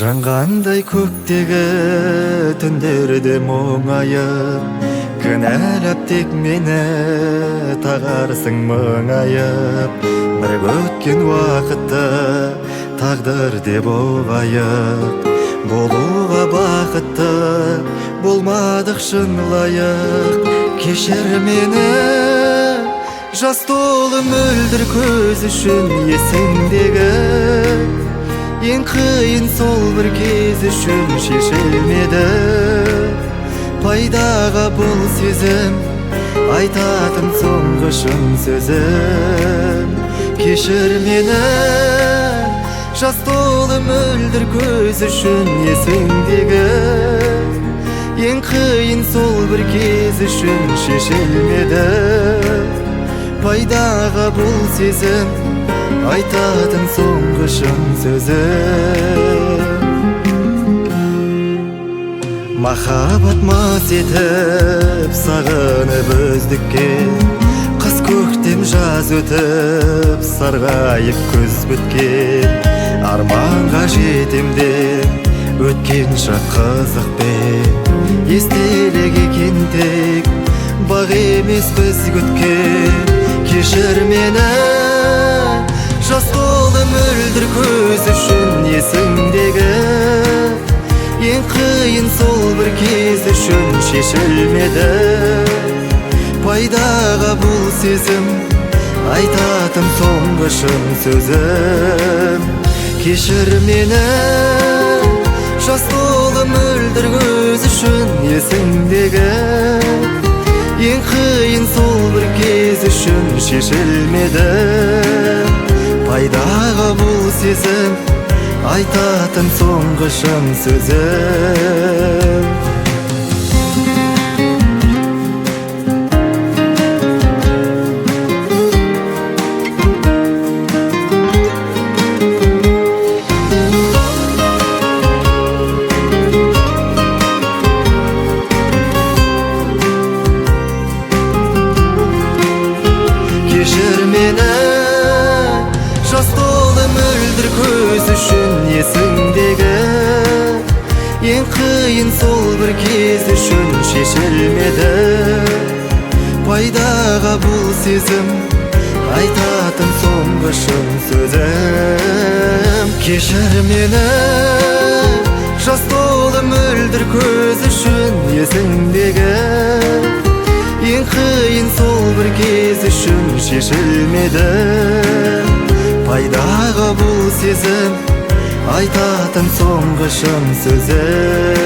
Жаңғандай көктегі түндерде мұңайып, кінәлап тек мені тағарсың мұңайып. Бір өткен уақытты тағдыр деп оғайып, болуға бақытты болмадық шын лайық. Кешір мені жас толы мөлдір көз үшін, есіңдегі ең қиын сол бір кез үшін шешілмеді. Пайдаға бұл сезім, айтатын соңғы шын сөзім. Кешір мені жас толы мөлдір көз үшін, есіңдегі ең қиын сол бір кез үшін шешілмеді. Пайдаға бұл сезім, айтатын соңғы шын сөзім. Махаббат мас етіп сағынып өздікке, қыс көктем жаз өтіп сарғайып күз біткен. Арманға жетем деп өткен шақ қызық бе, естелік екен тек бақ емес біз күткен. Кешір мені жас толы мөлдір көз үшін, есіңдегі ең қиын сол бір кез үшін шешілмеді. Пайдаға бұл сезім, айтатын соңғы шын сөзім. Кешір мені жас толы мөлдір көз үшін, есіңдегі ең қиын сол бір кез үшін шешілмеді. Пайдаға бұл сезім, айтатын соңғы шын сөзім. Кешір мені жас толы мөлдір көз үшін, есіңдегі ең қиын сол бір кез үшін шешілмеді. Пайдаға бұл сезім, айтатын соңғы шын сөзім. Кешір мені жас толы мөлдір көз үшін, есіңдегі ең қиын сол бір кез үшін шешілмеді. Пайдаға бұл сезім, айтатын соңғы шын сөзім.